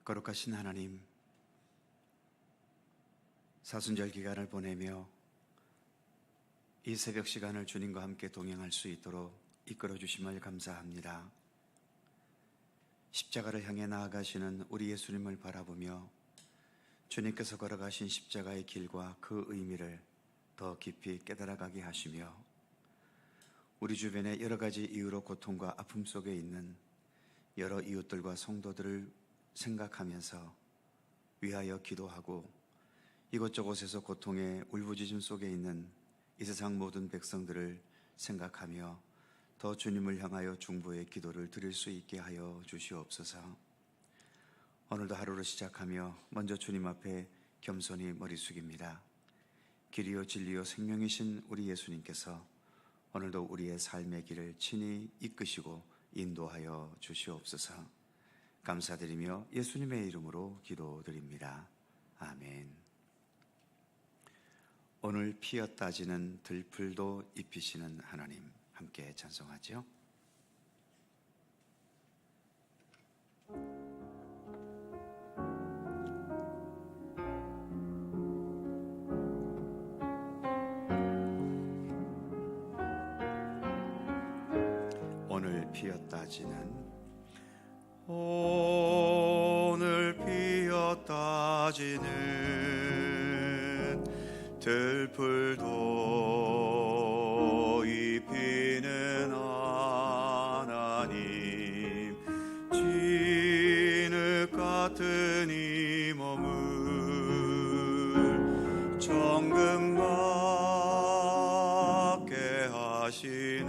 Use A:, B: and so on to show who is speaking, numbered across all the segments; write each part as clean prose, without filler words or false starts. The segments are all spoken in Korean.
A: 거룩하신 하나님, 사순절 기간을 보내며 이 새벽 시간을 주님과 함께 동행할 수 있도록 이끌어 주심을 감사합니다. 십자가를 향해 나아가시는 우리 예수님을 바라보며 주님께서 걸어가신 십자가의 길과 그 의미를 더 깊이 깨달아가게 하시며 우리 주변에 여러 가지 이유로 고통과 아픔 속에 있는 여러 이웃들과 성도들을 생각하면서 위하여 기도하고 이곳저곳에서 고통의 울부짖음 속에 있는 이 세상 모든 백성들을 생각하며 더 주님을 향하여 중보의 기도를 드릴 수 있게 하여 주시옵소서. 오늘도 하루를 시작하며 먼저 주님 앞에 겸손히 머리 숙입니다. 길이요 진리요 생명이신 우리 예수님께서 오늘도 우리의 삶의 길을 친히 이끄시고 인도하여 주시옵소서. 감사드리며 예수님의 이름으로 기도드립니다. 아멘. 오늘 피었다 지는 들풀도 입히시는 하나님, 함께 찬송하죠. 오늘 피었다 지는 오늘 피었다 지는 들풀도 입히는 하나님, 진흙 같은 이 몸을 정금 같게 하시네.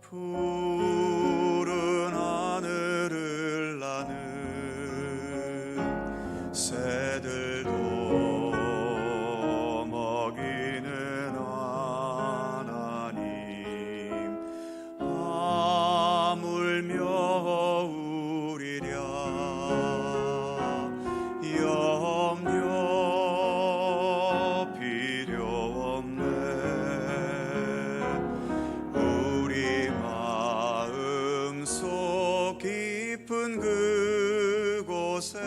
A: 푸른 하늘을 나는 새들도 먹이는 하나님, 하물며 우리랴 염려 필요 없네. 우리 마음속 깊은 그곳에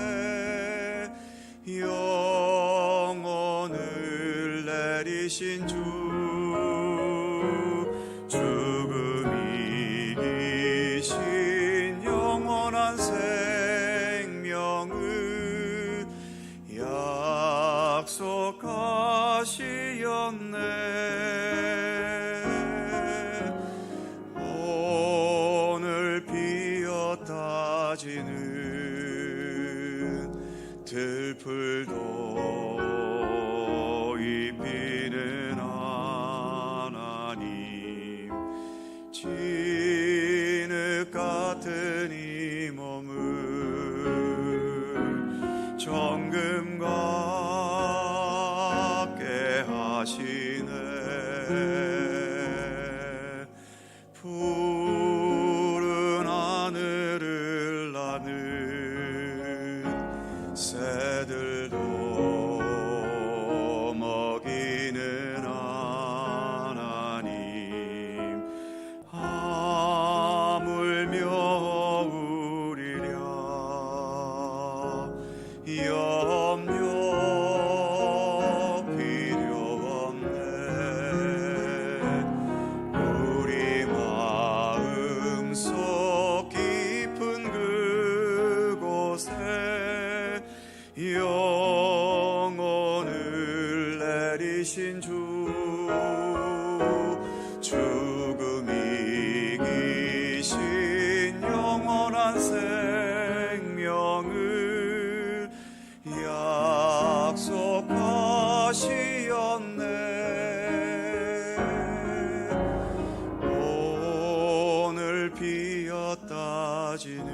A: 영혼을 내리신 주, 죽음이 이기신 영원한 생명을 약속하시었네. 오늘 피었다 지는 들풀도 입히는 하나님, 진흙 같은 이 몸을 정금 같게 하시네. 푸른 하늘을 나는 새들도 먹이는 하나님, 하물며 우리랴 염려 필요 없네. 우리 마음속 깊은 그곳에 영혼을 내리신 주, 죽음이 이기신 영원한 생명을 약속하시었네. 오늘 피었다 지는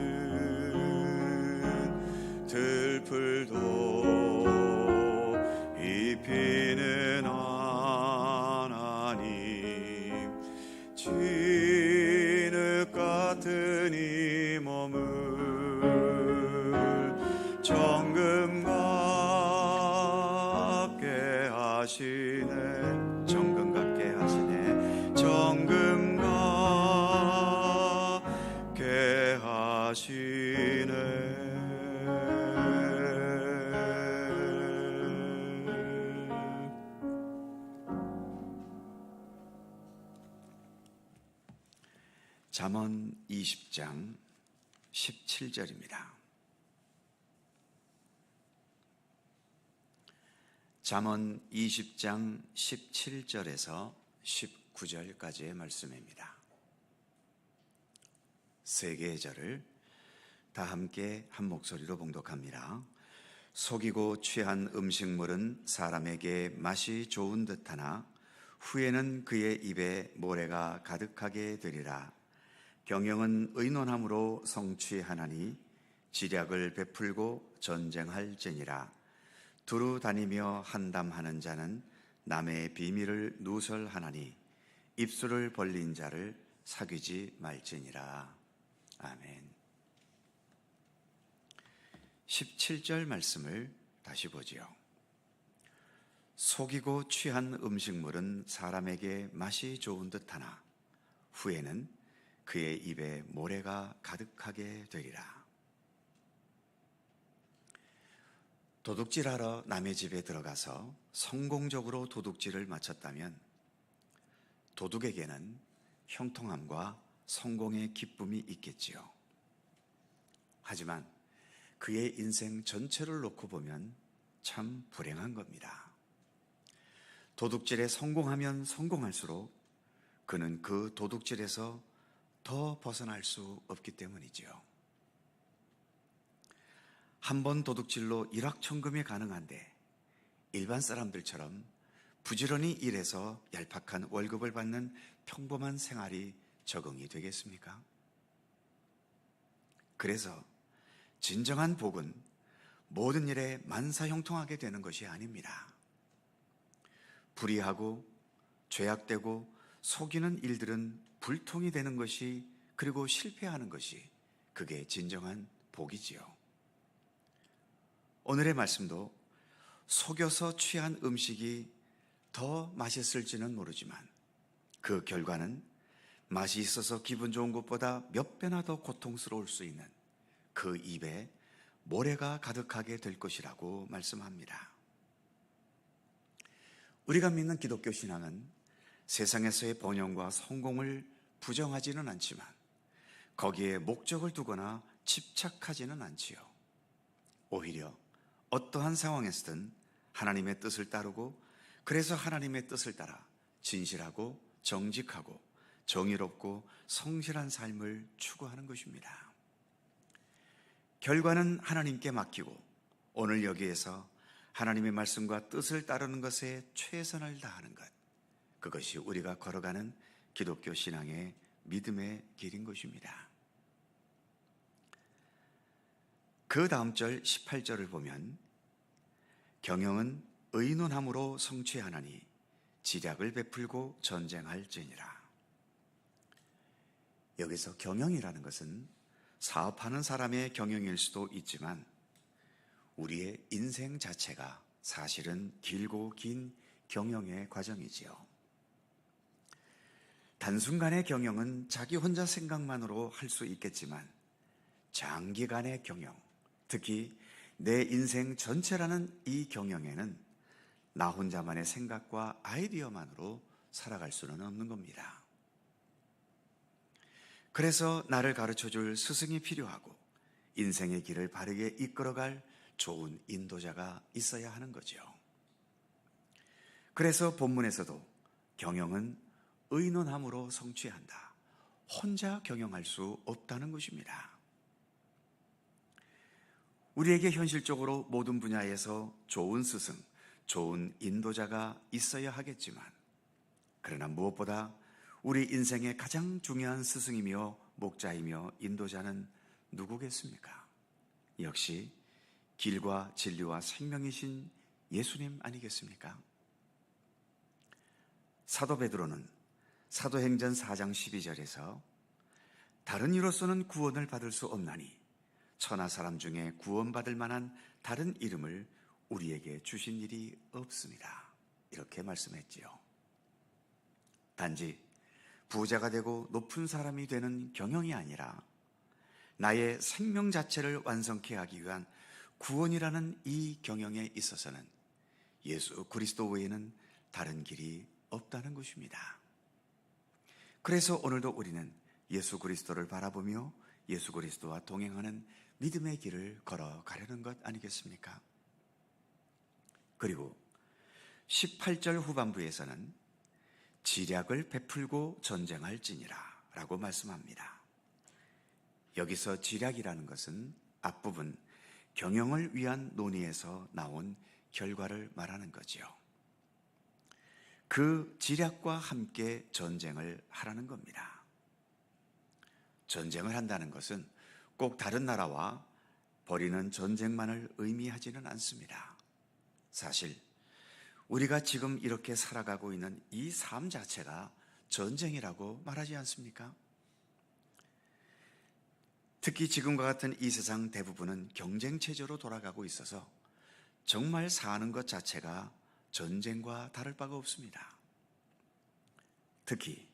A: 들풀도 입히는 하나님, 진흙 같은 이 몸을 정금 같게 하시네. 정금 같게 하시네. 정금 같게 하시네. 잠언 20장 17절입니다. 잠언 20장 17절에서 19절까지의 말씀입니다. 세 개의 절을 다 함께 한 목소리로 봉독합니다. 속이고 취한 음식물은 사람에게 맛이 좋은 듯하나 후에는 그의 입에 모래가 가득하게 되리라. 경영은 의논함으로 성취하나니 지략을 베풀고 전쟁할지니라. 두루 다니며 한담하는 자는 남의 비밀을 누설하나니 입술을 벌린 자를 사귀지 말지니라. 아멘. 17절 말씀을 다시 보지요. 속이고 취한 음식물은 사람에게 맛이 좋은 듯하나 후에는 그의 입에 모래가 가득하게 되리라. 도둑질하러 남의 집에 들어가서 성공적으로 도둑질을 마쳤다면 도둑에게는 형통함과 성공의 기쁨이 있겠지요. 하지만 그의 인생 전체를 놓고 보면 참 불행한 겁니다. 도둑질에 성공하면 성공할수록 그는 그 도둑질에서 더 벗어날 수 없기 때문이지요. 한 번 도둑질로 일확천금이 가능한데 일반 사람들처럼 부지런히 일해서 얄팍한 월급을 받는 평범한 생활이 적응이 되겠습니까? 그래서 진정한 복은 모든 일에 만사형통하게 되는 것이 아닙니다. 불의하고 죄악되고 속이는 일들은 불통이 되는 것이, 그리고 실패하는 것이, 그게 진정한 복이지요. 오늘의 말씀도 속여서 취한 음식이 더 맛있을지는 모르지만 그 결과는 맛이 있어서 기분 좋은 것보다 몇 배나 더 고통스러울 수 있는 그 입에 모래가 가득하게 될 것이라고 말씀합니다. 우리가 믿는 기독교 신앙은 세상에서의 번영과 성공을 부정하지는 않지만 거기에 목적을 두거나 집착하지는 않지요. 오히려 어떠한 상황에서든 하나님의 뜻을 따르고, 그래서 하나님의 뜻을 따라 진실하고 정직하고 정의롭고 성실한 삶을 추구하는 것입니다. 결과는 하나님께 맡기고 오늘 여기에서 하나님의 말씀과 뜻을 따르는 것에 최선을 다하는 것, 그것이 우리가 걸어가는 기독교 신앙의 믿음의 길인 것입니다. 그 다음 절 18절을 보면 경영은 의논함으로 성취하나니 지략을 베풀고 전쟁할지니라. 여기서 경영이라는 것은 사업하는 사람의 경영일 수도 있지만 우리의 인생 자체가 사실은 길고 긴 경영의 과정이지요. 단순간의 경영은 자기 혼자 생각만으로 할 수 있겠지만 장기간의 경영, 특히 내 인생 전체라는 이 경영에는 나 혼자만의 생각과 아이디어만으로 살아갈 수는 없는 겁니다. 그래서 나를 가르쳐줄 스승이 필요하고 인생의 길을 바르게 이끌어갈 좋은 인도자가 있어야 하는 거죠. 그래서 본문에서도 경영은 의논함으로 성취한다, 혼자 경영할 수 없다는 것입니다. 우리에게 현실적으로 모든 분야에서 좋은 스승, 좋은 인도자가 있어야 하겠지만, 그러나 무엇보다 우리 인생의 가장 중요한 스승이며 목자이며 인도자는 누구겠습니까? 역시 길과 진리와 생명이신 예수님 아니겠습니까? 사도 베드로는 사도행전 4장 12절에서 다른 이로서는 구원을 받을 수 없나니 천하 사람 중에 구원받을 만한 다른 이름을 우리에게 주신 일이 없습니다, 이렇게 말씀했지요. 단지 부자가 되고 높은 사람이 되는 경영이 아니라 나의 생명 자체를 완성케 하기 위한 구원이라는 이 경영에 있어서는 예수 그리스도 외에는 다른 길이 없다는 것입니다. 그래서 오늘도 우리는 예수 그리스도를 바라보며 예수 그리스도와 동행하는 믿음의 길을 걸어가려는 것 아니겠습니까? 그리고 18절 후반부에서는 지략을 베풀고 전쟁할지니라 라고 말씀합니다. 여기서 지략이라는 것은 앞부분 경영을 위한 논의에서 나온 결과를 말하는 거지요. 그 지략과 함께 전쟁을 하라는 겁니다. 전쟁을 한다는 것은 꼭 다른 나라와 벌이는 전쟁만을 의미하지는 않습니다. 사실 우리가 지금 이렇게 살아가고 있는 이 삶 자체가 전쟁이라고 말하지 않습니까? 특히 지금과 같은 이 세상 대부분은 경쟁 체제로 돌아가고 있어서 정말 사는 것 자체가 전쟁과 다를 바가 없습니다. 특히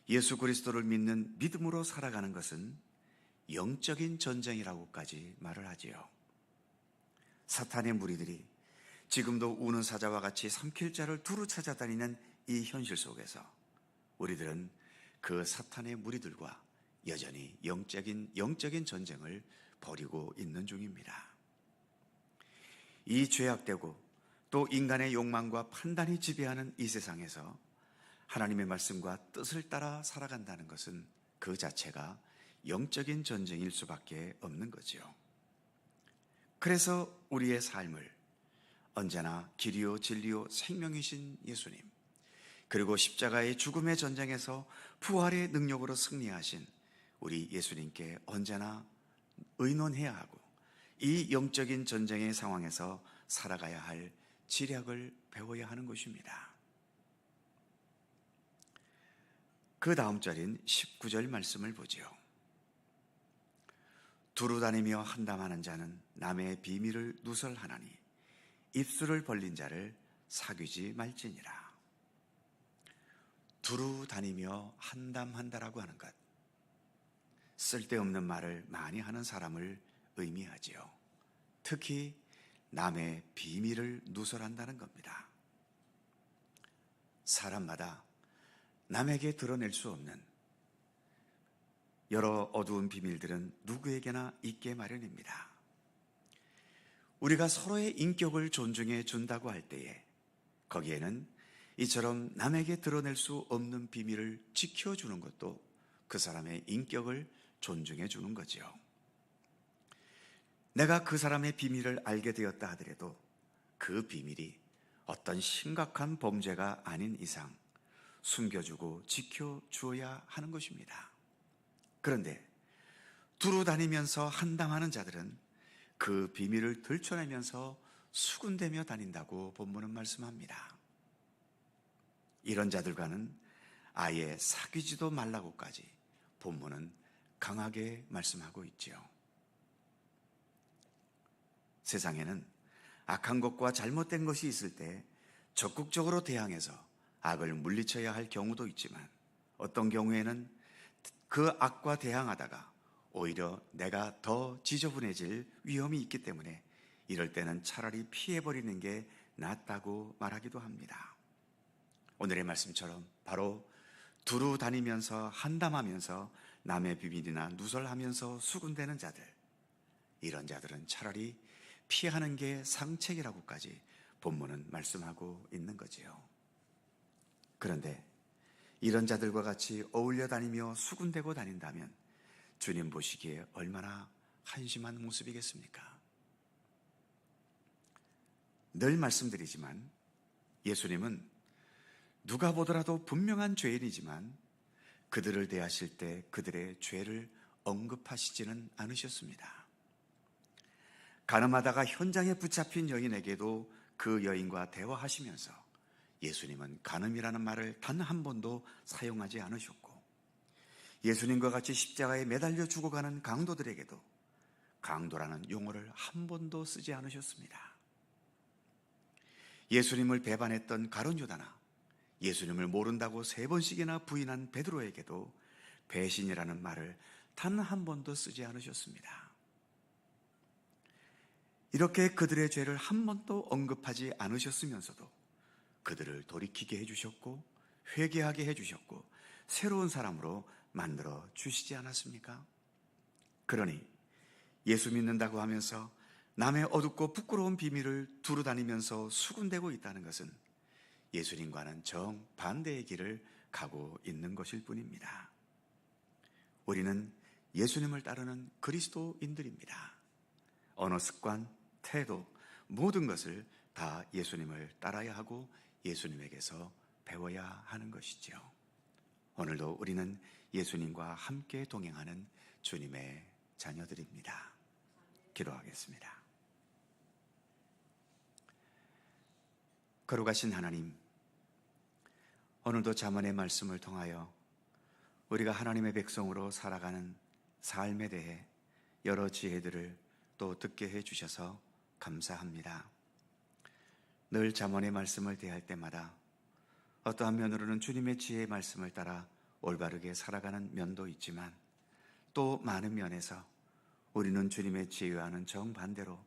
A: 예수 그리스도를 믿는 믿음으로 살아가는 것은 영적인 전쟁이라고까지 말을 하지요. 사탄의 무리들이 지금도 우는 사자와 같이 삼킬 자를 두루 찾아다니는 이 현실 속에서 우리들은 그 사탄의 무리들과 여전히 영적인 전쟁을 벌이고 있는 중입니다. 이 죄악되고 또 인간의 욕망과 판단이 지배하는 이 세상에서 하나님의 말씀과 뜻을 따라 살아간다는 것은 그 자체가 영적인 전쟁일 수밖에 없는 거지요. 그래서 우리의 삶을 언제나 길이요 진리요 생명이신 예수님, 그리고 십자가의 죽음의 전쟁에서 부활의 능력으로 승리하신 우리 예수님께 언제나 의논해야 하고 이 영적인 전쟁의 상황에서 살아가야 할 지략을 배워야 하는 것입니다. 그 다음 절인 19절 말씀을 보지요. 두루 다니며 한담하는 자는 남의 비밀을 누설하나니 입술을 벌린 자를 사귀지 말지니라. 두루 다니며 한담한다라고 하는 것, 쓸데없는 말을 많이 하는 사람을 의미하지요. 특히 남의 비밀을 누설한다는 겁니다. 사람마다 남에게 드러낼 수 없는 여러 어두운 비밀들은 누구에게나 있게 마련입니다. 우리가 서로의 인격을 존중해 준다고 할 때에 거기에는 이처럼 남에게 드러낼 수 없는 비밀을 지켜주는 것도 그 사람의 인격을 존중해 주는 거지요. 내가 그 사람의 비밀을 알게 되었다 하더라도 그 비밀이 어떤 심각한 범죄가 아닌 이상 숨겨주고 지켜주어야 하는 것입니다. 그런데 두루 다니면서 한담하는 자들은 그 비밀을 들춰내면서 수군대며 다닌다고 본문은 말씀합니다. 이런 자들과는 아예 사귀지도 말라고까지 본문은 강하게 말씀하고 있지요. 세상에는 악한 것과 잘못된 것이 있을 때 적극적으로 대항해서 악을 물리쳐야 할 경우도 있지만 어떤 경우에는 그 악과 대항하다가 오히려 내가 더 지저분해질 위험이 있기 때문에 이럴 때는 차라리 피해버리는 게 낫다고 말하기도 합니다. 오늘의 말씀처럼 바로 두루 다니면서 한담하면서 남의 비밀이나 누설하면서 수군대는 자들, 이런 자들은 차라리 피하는 게 상책이라고까지 본문은 말씀하고 있는 거지요. 그런데 이런 자들과 같이 어울려 다니며 수군대고 다닌다면 주님 보시기에 얼마나 한심한 모습이겠습니까? 늘 말씀드리지만 예수님은 누가 보더라도 분명한 죄인이지만 그들을 대하실 때 그들의 죄를 언급하시지는 않으셨습니다. 가늠하다가 현장에 붙잡힌 여인에게도 그 여인과 대화하시면서 예수님은 가늠이라는 말을 단 한 번도 사용하지 않으셨고, 예수님과 같이 십자가에 매달려 죽어가는 강도들에게도 강도라는 용어를 한 번도 쓰지 않으셨습니다. 예수님을 배반했던 가룟 유다나 예수님을 모른다고 3번씩이나 부인한 베드로에게도 배신이라는 말을 단 한 번도 쓰지 않으셨습니다. 이렇게 그들의 죄를 한 번도 언급하지 않으셨으면서도 그들을 돌이키게 해주셨고 회개하게 해주셨고 새로운 사람으로 만들어 주시지 않았습니까? 그러니 예수 믿는다고 하면서 남의 어둡고 부끄러운 비밀을 두루 다니면서 수군대고 있다는 것은 예수님과는 정반대의 길을 가고 있는 것일 뿐입니다. 우리는 예수님을 따르는 그리스도인들입니다. 언어 습관, 태도, 모든 것을 다 예수님을 따라야 하고 예수님에게서 배워야 하는 것이지요. 오늘도 우리는 예수님과 함께 동행하는 주님의 자녀들입니다. 기도하겠습니다. 거룩하신 하나님, 오늘도 잠언의 말씀을 통하여 우리가 하나님의 백성으로 살아가는 삶에 대해 여러 지혜들을 또 듣게 해주셔서 감사합니다. 늘 잠언의 말씀을 대할 때마다 어떠한 면으로는 주님의 지혜의 말씀을 따라 올바르게 살아가는 면도 있지만 또 많은 면에서 우리는 주님의 지혜와는 정반대로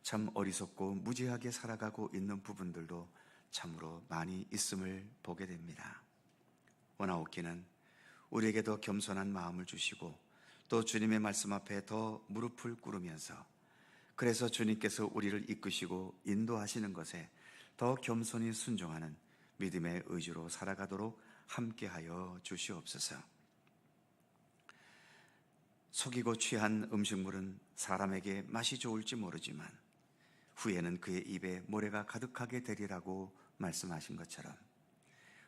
A: 참 어리석고 무지하게 살아가고 있는 부분들도 참으로 많이 있음을 보게 됩니다. 원하옵기는 우리에게 더 겸손한 마음을 주시고 또 주님의 말씀 앞에 더 무릎을 꿇으면서 그래서 주님께서 우리를 이끄시고 인도하시는 것에 더 겸손히 순종하는 믿음의 의지로 살아가도록 함께하여 주시옵소서. 속이고 취한 음식물은 사람에게 맛이 좋을지 모르지만 후에는 그의 입에 모래가 가득하게 되리라고 말씀하신 것처럼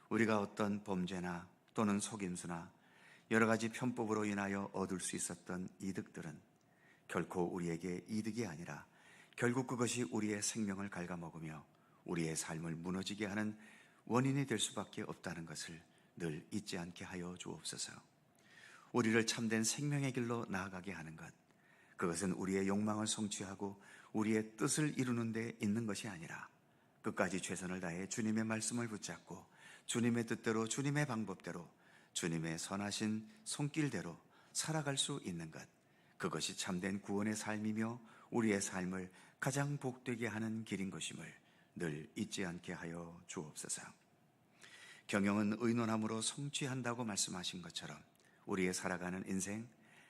A: 우리가 어떤 범죄나 또는 속임수나 여러 가지 편법으로 인하여 얻을 수 있었던 이득들은 결코 우리에게 이득이 아니라 결국 그것이 우리의 생명을 갉아먹으며 우리의 삶을 무너지게 하는 원인이 될 수밖에 없다는 것을 늘 잊지 않게 하여 주옵소서. 우리를 참된 생명의 길로 나아가게 하는 것, 그것은 우리의 욕망을 성취하고 우리의 뜻을 이루는 데 있는 것이 아니라 끝까지 최선을 다해 주님의 말씀을 붙잡고 주님의 뜻대로 주님의 방법대로 주님의 선하신 손길대로 살아갈 수 있는 것, 그것이 참된 구원의 삶이며 우리의 삶을 가장 복되게 하는 길인 것임을 늘 잊지 않게 하여 주옵소서. 경영은 의논함으로 성취한다고 말씀하신 것처럼 우리의 살아가는 인생,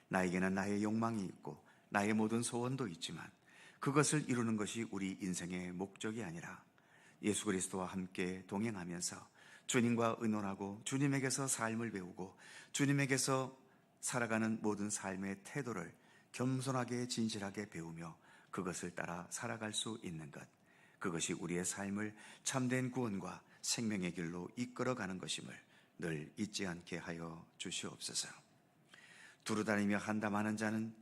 A: 나에게는 나의 욕망이 있고 나의 모든 소원도 있지만 그것을 이루는 것이 우리 인생의 목적이 아니라 예수 그리스도와 함께 동행하면서 주님과 의논하고 주님에게서 삶을 배우고 주님에게서 살아가는 모든 삶의 태도를 겸손하게 진실하게 배우며 그것을 따라 살아갈 수 있는 것, 그것이 우리의 삶을 참된 구원과 생명의 길로 이끌어가는 것임을 늘 잊지 않게 하여 주시옵소서. 두루다니며 한담하는 자는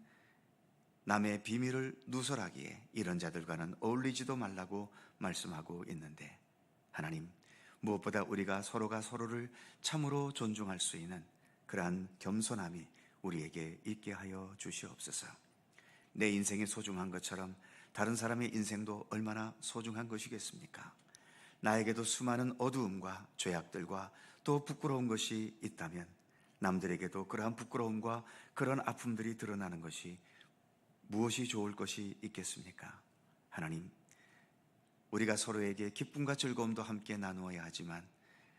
A: 남의 비밀을 누설하기에 이런 자들과는 어울리지도 말라고 말씀하고 있는데, 하나님, 무엇보다 우리가 서로가 서로를 참으로 존중할 수 있는 그러한 겸손함이 우리에게 있게 하여 주시옵소서. 내 인생이 소중한 것처럼 다른 사람의 인생도 얼마나 소중한 것이겠습니까? 나에게도 수많은 어두움과 죄악들과 또 부끄러운 것이 있다면 남들에게도 그러한 부끄러움과 그런 아픔들이 드러나는 것이 무엇이 좋을 것이 있겠습니까? 하나님, 우리가 서로에게 기쁨과 즐거움도 함께 나누어야 하지만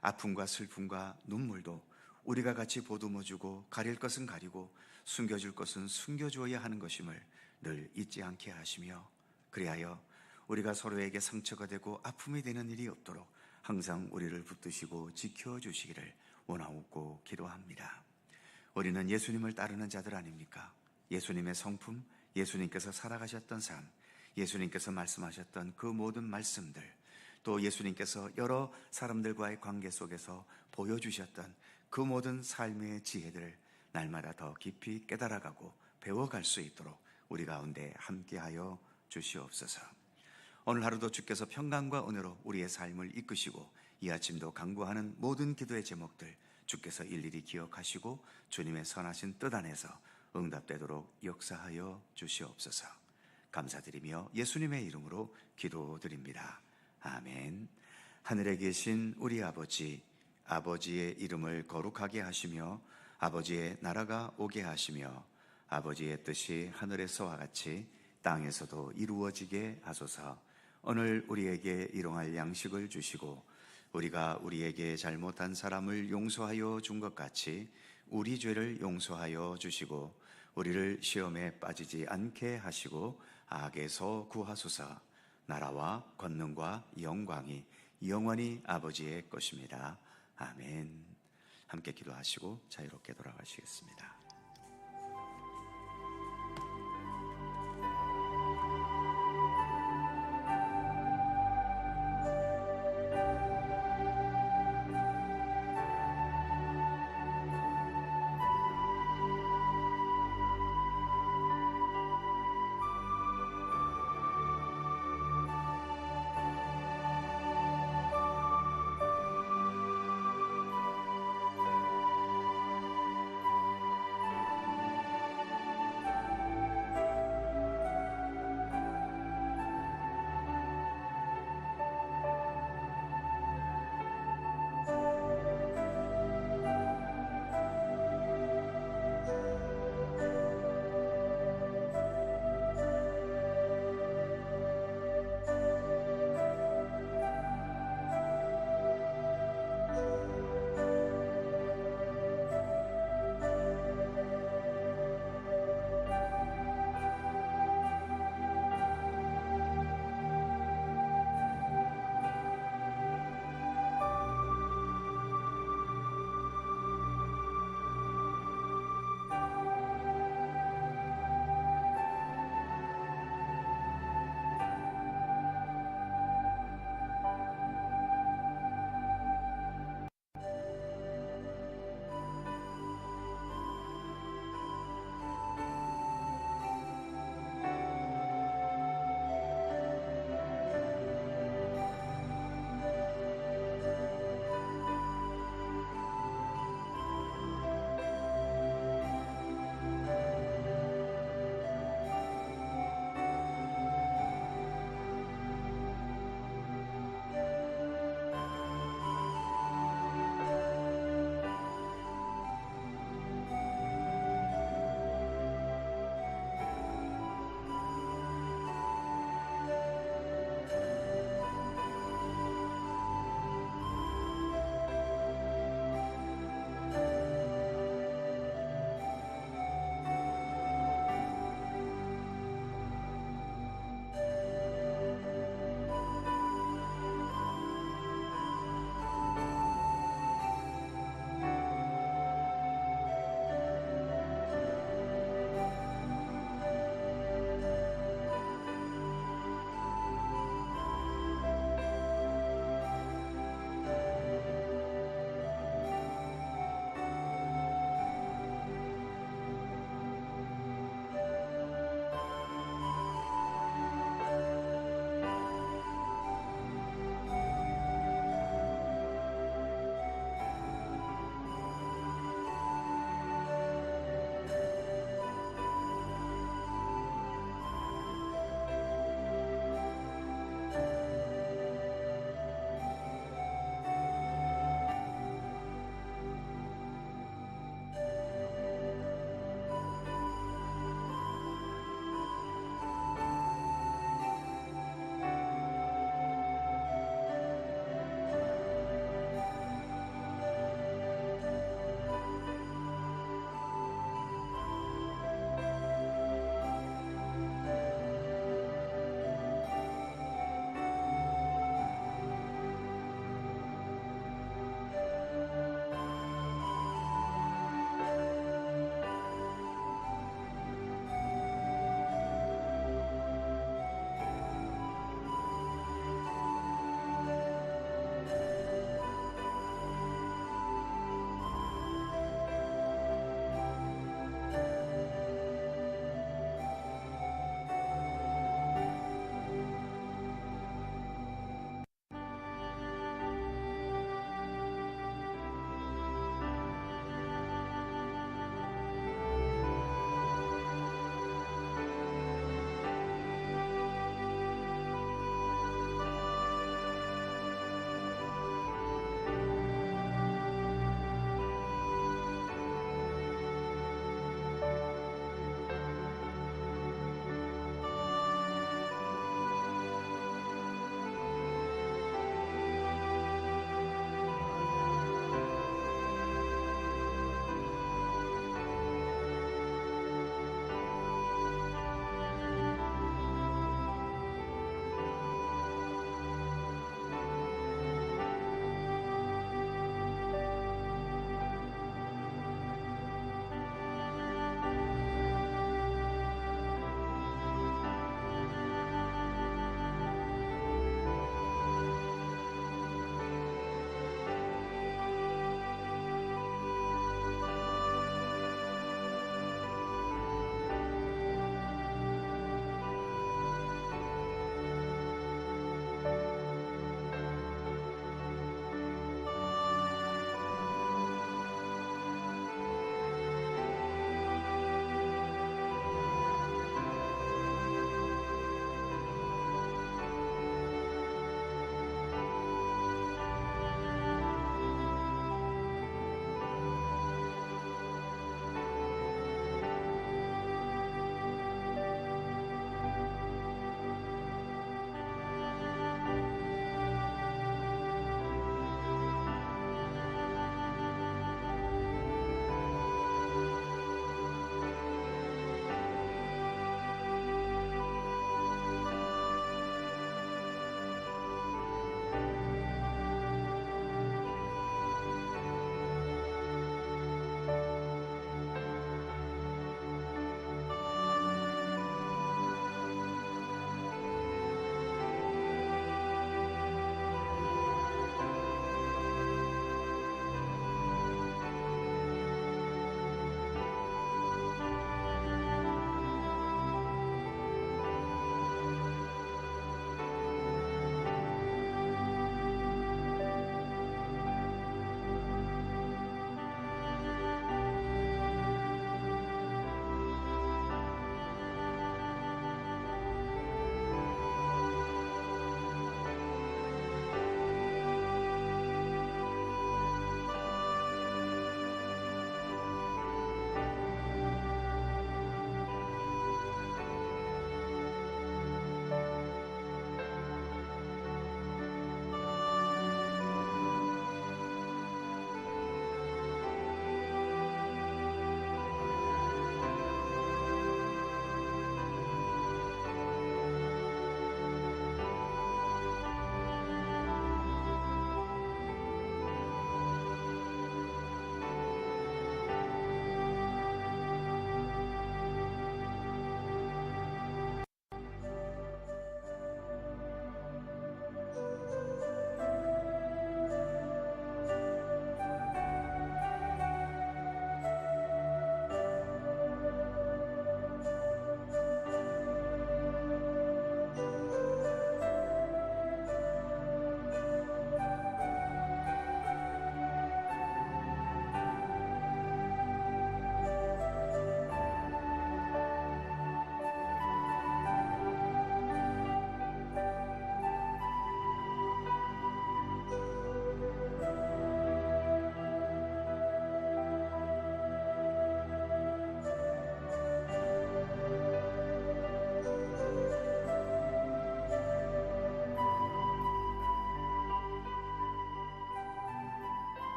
A: 아픔과 슬픔과 눈물도 우리가 같이 보듬어주고 가릴 것은 가리고 숨겨줄 것은 숨겨주어야 하는 것임을 늘 잊지 않게 하시며, 그리하여 우리가 서로에게 상처가 되고 아픔이 되는 일이 없도록 항상 우리를 붙드시고 지켜주시기를 원하옵고 기도합니다. 우리는 예수님을 따르는 자들 아닙니까? 예수님의 성품, 예수님께서 살아가셨던 삶, 예수님께서 말씀하셨던 그 모든 말씀들, 또 예수님께서 여러 사람들과의 관계 속에서 보여주셨던 그 모든 삶의 지혜들을 날마다 더 깊이 깨달아가고 배워갈 수 있도록 우리 가운데 함께하여 주시옵소서. 오늘 하루도 주께서 평강과 은혜로 우리의 삶을 이끄시고 이 아침도 간구하는 모든 기도의 제목들 주께서 일일이 기억하시고 주님의 선하신 뜻 안에서 응답되도록 역사하여 주시옵소서. 감사드리며 예수님의 이름으로 기도드립니다. 아멘. 하늘에 계신 우리 아버지, 아버지의 이름을 거룩하게 하시며 아버지의 나라가 오게 하시며 아버지의 뜻이 하늘에서와 같이 땅에서도 이루어지게 하소서. 오늘 우리에게 일용할 양식을 주시고 우리가 우리에게 잘못한 사람을 용서하여 준 것 같이 우리 죄를 용서하여 주시고 우리를 시험에 빠지지 않게 하시고 악에서 구하소서. 나라와 권능과 영광이 영원히 아버지의 것입니다. 아멘. 함께 기도하시고 자유롭게 돌아가시겠습니다.